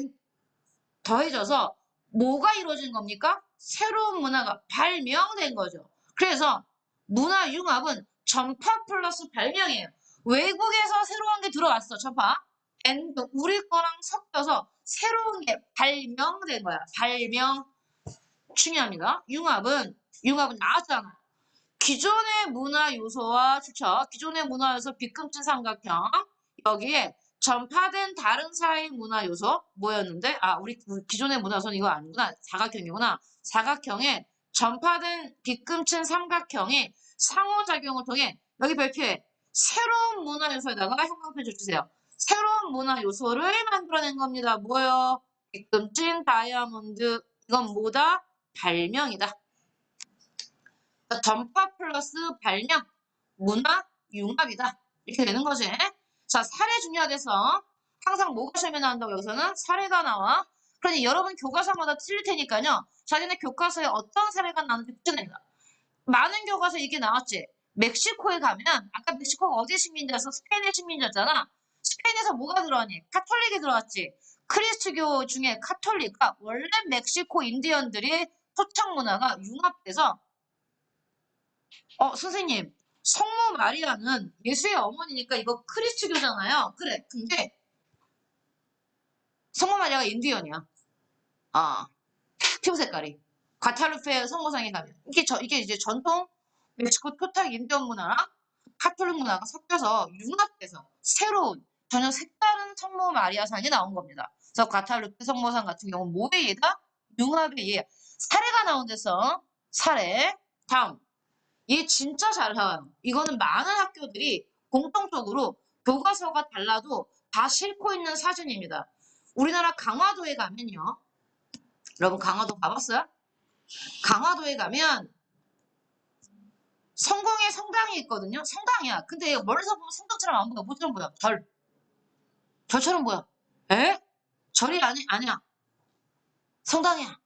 더해져서 뭐가 이루어진 겁니까? 새로운 문화가 발명된 거죠. 그래서 문화 융합은 전파 플러스 발명이에요. 외국에서 새로운 게 들어왔어, 전파. 우리 거랑 섞여서 새로운 게 발명된 거야. 발명. 중요합니다. 융합은 나왔잖아. 기존의 문화 요소와 기존의 문화 요소 빗금친 삼각형 여기에 전파된 다른 사회의 문화 요소 뭐였는데 우리 기존의 문화 요소는 이거 아니구나. 사각형이구나. 사각형에 전파된 빗금친 삼각형이 상호작용을 통해 여기 별표에 새로운 문화 요소에다가 형광펜 주세요. 새로운 문화 요소를 만들어낸 겁니다. 뭐요? 빗금친 다이아몬드. 이건 뭐다? 발명이다. 전파 플러스 발명, 문화 융합이다. 이렇게 되는 거지. 자, 사례 중요하대서 항상 뭐가 시험에 나온다고 여기서는 사례가 나와. 그러니 여러분 교과서마다 틀릴 테니까요. 자기네 교과서에 어떤 사례가 나오는지 붙여냅니다. 많은 교과서에 이게 나왔지. 멕시코에 가면 아까 멕시코가 어디 식민지였어? 스페인의 식민지였잖아. 스페인에서 뭐가 들어왔니? 카톨릭이 들어왔지. 크리스트교 중에 카톨릭과 원래 멕시코 인디언들이 토착 문화가 융합돼서 선생님, 성모 마리아는 예수의 어머니니까 이거 크리스트교잖아요. 그래, 근데 성모 마리아가 인디언이야. 피부 색깔이. 과탈루페 성모상에 가면. 이게 이제 전통 멕시코 토탈 인디언 문화랑 카톨릭 문화가 섞여서 융합돼서 새로운 전혀 색다른 성모 마리아상이 나온 겁니다. 그래서 과탈루페 성모상 같은 경우는 뭐에 예다? 융합에 예. 사례가 나온 데서 사례. 다음. 얘 진짜 잘 나와요. 이거는 많은 학교들이 공통적으로 교과서가 달라도 다 싣고 있는 사진입니다. 우리나라 강화도에 가면요. 여러분 강화도 가봤어요? 강화도에 가면 성공의 성당이 있거든요. 성당이야. 근데 멀리서 보면 성당처럼 안 보여. 뭐처럼 보여? 절처럼 보여. 에? 절이 아니야. 성당이야.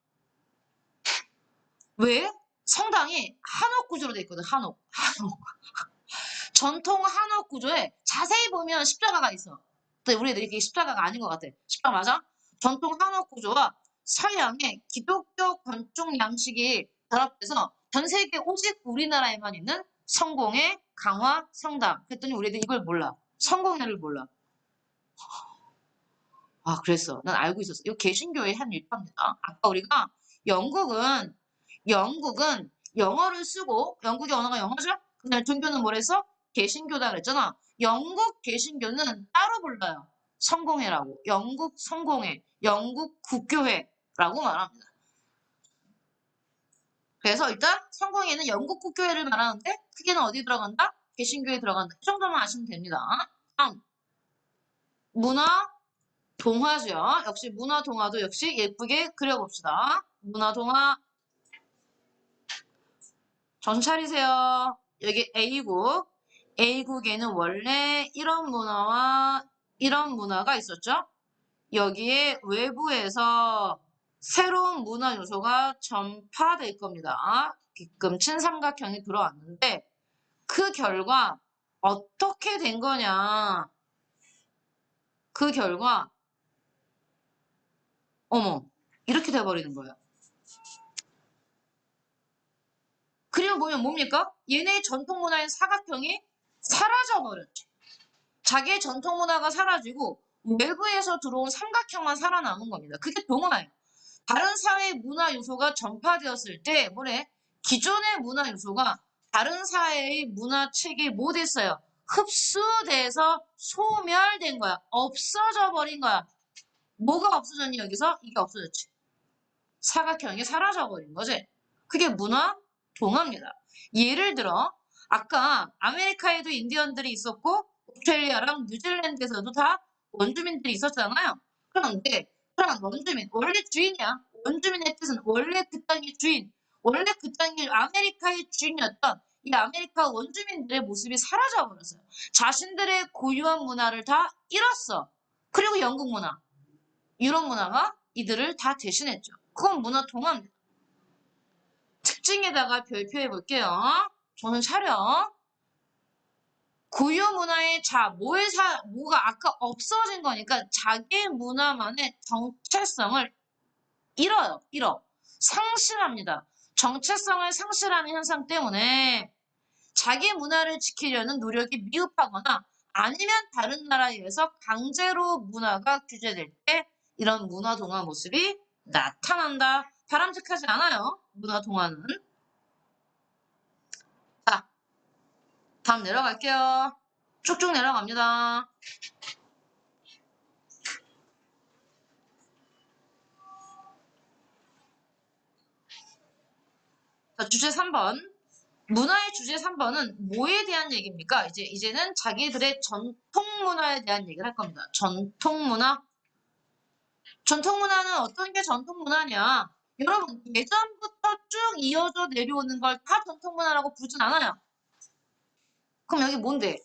왜? 성당이 한옥 구조로 돼 있거든. 한옥. 전통 한옥 구조에 자세히 보면 십자가가 있어. 근데 우리 애들이 이게 십자가가 아닌 것 같아. 십자가 맞아? 전통 한옥 구조와 서양의 기독교 건축 양식이 결합돼서 전 세계 오직 우리나라에만 있는 성공의 강화 성당. 그랬더니 우리 애들 이걸 몰라. 성공회를 몰라. 아, 그랬어. 난 알고 있었어. 이거 개신교의 한 일파입니다. 아까 우리가 영국은 영어를 쓰고 영국의 언어가 영어죠? 그날 종교는 뭐랬어? 개신교다 그랬잖아. 영국 개신교는 따로 불러요. 성공회라고. 영국 성공회, 영국 국교회라고 말합니다. 그래서 일단 성공회는 영국 국교회를 말하는데 크게는 어디 들어간다? 개신교에 들어간다. 이 정도만 아시면 됩니다. 다음 문화 동화죠. 역시 문화 동화도 역시 예쁘게 그려봅시다. 문화 동화 정신 차리세요. 여기 A국. A국에는 원래 이런 문화와 이런 문화가 있었죠. 여기에 외부에서 새로운 문화 요소가 전파될 겁니다. 빗금 친삼각형이 들어왔는데 그 결과 어떻게 된 거냐. 그 결과 어머 이렇게 돼버리는 거예요. 그림 보면 뭡니까? 얘네의 전통 문화인 사각형이 사라져버렸죠. 자기의 전통 문화가 사라지고 외부에서 들어온 삼각형만 살아남은 겁니다. 그게 동화예요. 다른 사회의 문화 요소가 전파되었을 때 뭐래? 기존의 문화 요소가 다른 사회의 문화 체계에 뭐 됐어요? 흡수돼서 소멸된 거야. 없어져 버린 거야. 뭐가 없어졌니 여기서? 이게 없어졌지. 사각형이 사라져 버린 거지. 그게 문화 동화입니다. 예를 들어 아까 아메리카에도 인디언들이 있었고 오스트레일리아랑 뉴질랜드에서도 다 원주민들이 있었잖아요. 그런데 그런 원주민 원래 주인이야. 원주민의 뜻은 원래 그 땅의 주인, 원래 그 땅이 아메리카의 주인이었던 이 아메리카 원주민들의 모습이 사라져 버렸어요. 자신들의 고유한 문화를 다 잃었어. 그리고 영국 문화, 유럽 문화가 이들을 다 대신했죠. 그건 문화 동화입니다. 특징에다가 별표해 볼게요. 정신 차려. 고유 문화의 뭐가 아까 없어진 거니까 자기 문화만의 정체성을 잃어. 상실합니다. 정체성을 상실하는 현상 때문에 자기 문화를 지키려는 노력이 미흡하거나 아니면 다른 나라에 의해서 강제로 문화가 규제될 때 이런 문화 동화 모습이 나타난다. 바람직하지 않아요. 문화 동화는. 자, 다음 내려갈게요. 쭉쭉 내려갑니다. 자, 주제 3번. 문화의 주제 3번은 뭐에 대한 얘기입니까? 이제는 자기들의 전통 문화에 대한 얘기를 할 겁니다. 전통 문화. 전통 문화는 어떤 게 전통 문화냐? 여러분, 예전부터 쭉 이어져 내려오는 걸 다 전통 문화라고 부르진 않아요. 그럼 여기 뭔데?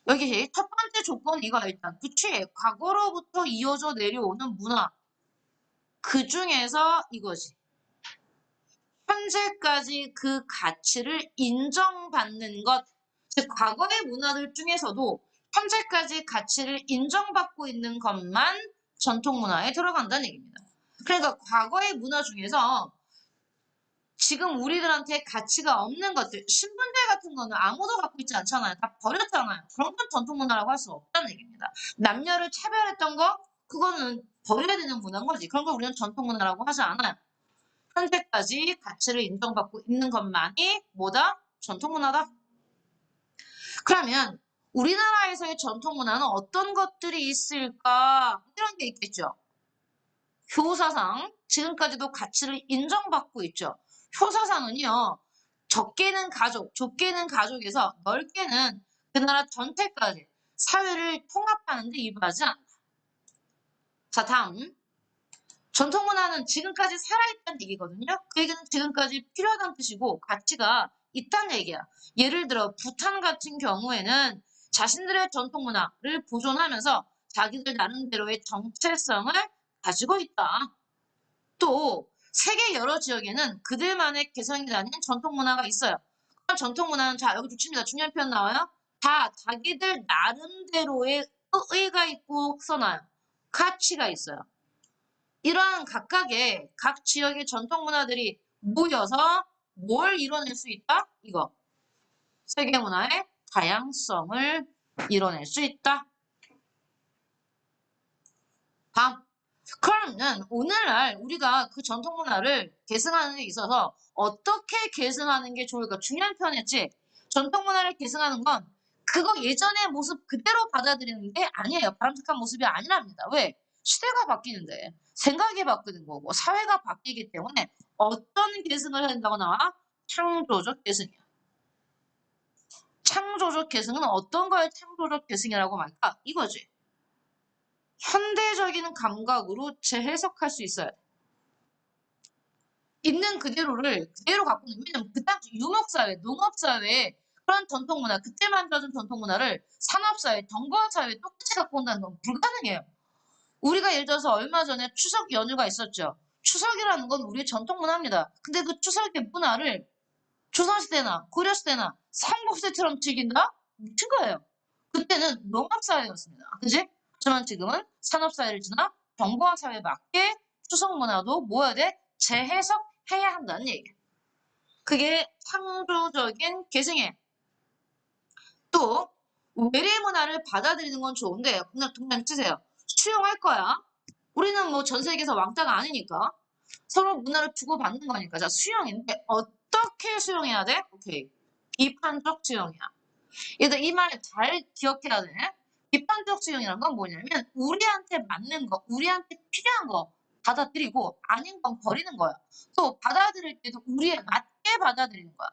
여기 첫 번째 조건이 이거야, 일단. 그치? 과거로부터 이어져 내려오는 문화. 그 중에서 이거지. 현재까지 그 가치를 인정받는 것. 즉, 과거의 문화들 중에서도 현재까지 가치를 인정받고 있는 것만 전통 문화에 들어간다는 얘기입니다. 그러니까 과거의 문화 중에서 지금 우리들한테 가치가 없는 것들, 신분제 같은 거는 아무도 갖고 있지 않잖아요. 다 버렸잖아요. 그런 건 전통 문화라고 할 수 없다는 얘기입니다. 남녀를 차별했던 거, 그거는 버려야 되는 문화인 거지. 그런 걸 우리는 전통 문화라고 하지 않아요. 현재까지 가치를 인정받고 있는 것만이 뭐다? 전통 문화다. 그러면 우리나라에서의 전통 문화는 어떤 것들이 있을까? 이런 게 있겠죠. 효사상, 지금까지도 가치를 인정받고 있죠. 효사상은요, 적게는 가족, 좁게는 가족에서 넓게는 그 나라 전체까지 사회를 통합하는 데 이바지 않다. 자, 다음. 전통 문화는 지금까지 살아있다는 얘기거든요. 그 얘기는 지금까지 필요하다는 뜻이고 가치가 있다는 얘기야. 예를 들어 부탄 같은 경우에는 자신들의 전통 문화를 보존하면서 자기들 나름대로의 정체성을 가지고 있다. 또 세계 여러 지역에는 그들만의 개성이 나는 전통 문화가 있어요. 그런 전통 문화는 자 여기 좋습니다. 중요한 표현 나와요. 다 자기들 나름대로의 의의가 있고 써놔요. 가치가 있어요. 이러한 각각의 각 지역의 전통 문화들이 모여서 뭘 이뤄낼 수 있다? 이거. 세계 문화의 다양성을 이뤄낼 수 있다. 다음. 그러면 오늘날 우리가 그 전통 문화를 계승하는 데 있어서 어떻게 계승하는 게 좋을까? 중요한 표현이었지. 전통 문화를 계승하는 건 그거 예전의 모습 그대로 받아들이는 게 아니에요. 바람직한 모습이 아니랍니다. 왜? 시대가 바뀌는데 생각이 바뀌는 거고 사회가 바뀌기 때문에 어떤 계승을 해야 된다고 나와? 창조적 계승이야. 창조적 계승은 어떤 거에 창조적 계승이라고 말까? 이거지. 현대적인 감각으로 재해석할 수 있어야 돼. 있는 그대로를 그대로 갖고 있는, 왜냐면 그 당시 유목사회, 농업사회에 그런 전통문화, 그때 만들어진 전통문화를 산업사회, 정보화사회에 똑같이 갖고 온다는 건 불가능해요. 우리가 예를 들어서 얼마 전에 추석 연휴가 있었죠. 추석이라는 건 우리의 전통문화입니다. 근데 그 추석의 문화를 조선시대나 고려시대나 삼국시대처럼 즐긴다? 미친 거예요. 그때는 농업사회였습니다. 그지? 하지만 지금은 산업사회를 지나 정보화사회에 맞게 추석 문화도 뭐야 돼? 재해석해야 한다는 얘기예요. 그게 창조적인 계승이에요. 또 외래 문화를 받아들이는 건 좋은데 그냥 동양 치세요. 수용할 거야. 우리는 뭐 전 세계에서 왕따가 아니니까 서로 문화를 주고받는 거니까. 자, 수용인데 어떻게 수용해야 돼? 오케이. 비판적 수용이야. 얘들 이 말 잘 기억해야 돼. 비판적 수용이란 건 뭐냐면 우리한테 맞는 거, 우리한테 필요한 거 받아들이고 아닌 건 버리는 거야. 또 받아들일 때도 우리에 맞게 받아들이는 거야.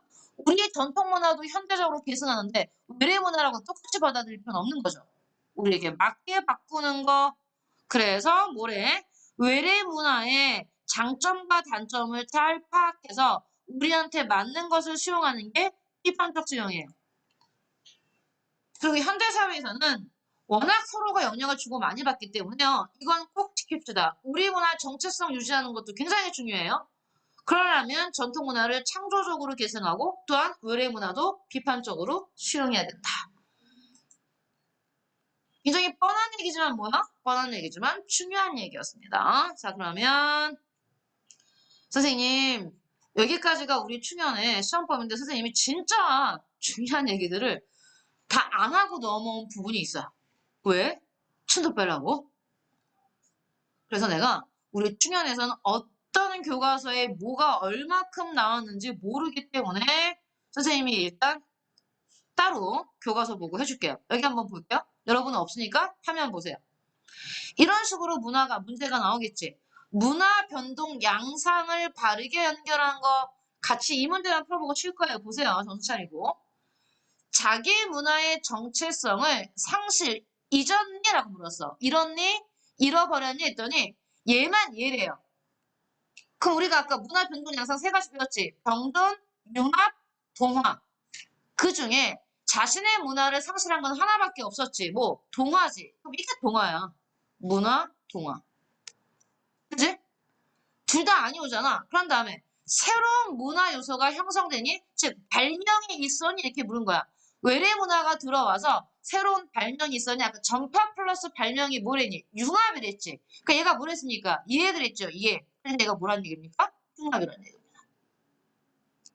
우리의 전통 문화도 현대적으로 계승하는데 외래 문화라고 똑같이 받아들일 필요는 없는 거죠. 우리에게 맞게 바꾸는 거. 그래서 뭐래? 외래 문화의 장점과 단점을 잘 파악해서 우리한테 맞는 것을 수용하는 게 비판적 수용이에요. 그리고 현대 사회에서는 워낙 서로가 영향을 주고 많이 받기 때문에요. 이건 꼭 지킵시다. 우리 문화 정체성 유지하는 것도 굉장히 중요해요. 그러려면 전통 문화를 창조적으로 계승하고 또한 외래 문화도 비판적으로 수용해야 된다. 굉장히 뻔한 얘기지만 뭐야? 뻔한 얘기지만 중요한 얘기였습니다. 자, 그러면 선생님 여기까지가 우리 충현의 시험범인데 선생님이 진짜 중요한 얘기들을 다 안 하고 넘어온 부분이 있어요. 왜? 춘도 빼라고? 그래서 내가 우리 충현에서는 어떤 교과서에 뭐가 얼마큼 나왔는지 모르기 때문에 선생님이 일단 따로 교과서 보고 해줄게요. 여기 한번 볼게요. 여러분은 없으니까 화면 보세요. 이런 식으로 문화가 문제가 나오겠지. 문화 변동 양상을 바르게 연결한 거 같이 이 문제만 풀어보고 칠 거예요. 보세요. 정신 차리고. 자기 문화의 정체성을 상실, 잊었니라고 물었어. 잃었니? 잃어버렸니? 했더니 얘만 얘래요. 그럼 우리가 아까 문화 변동 양상 세 가지 배웠지. 병존, 융합, 동화. 그 중에 자신의 문화를 상실한 건 하나밖에 없었지. 뭐 동화지. 그럼 이게 동화야. 문화, 동화. 그지? 둘 다 아니오잖아. 그런 다음에 새로운 문화 요소가 형성되니? 즉 발명이 있었니? 이렇게 물은 거야. 외래 문화가 들어와서 새로운 발명이 있었니? 아까 전파 플러스 발명이 뭐랬니? 융합이랬지. 그러니까 얘가 뭐랬습니까? 이해를 했죠. 이해. 그래서 얘가 뭐란 얘기입니까? 융합이라는 얘기입니다.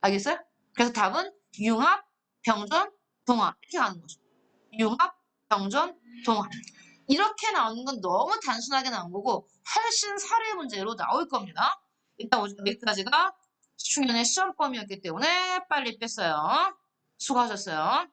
알겠어요? 그래서 답은 융합, 병존, 동화 이렇게 가는 거죠. 융합, 병존, 동화. 이렇게 나오는 건 너무 단순하게 나온 거고 훨씬 사례 문제로 나올 겁니다. 일단 여기까지가 충현의 시험범위였기 때문에 빨리 뺐어요. 수고하셨어요.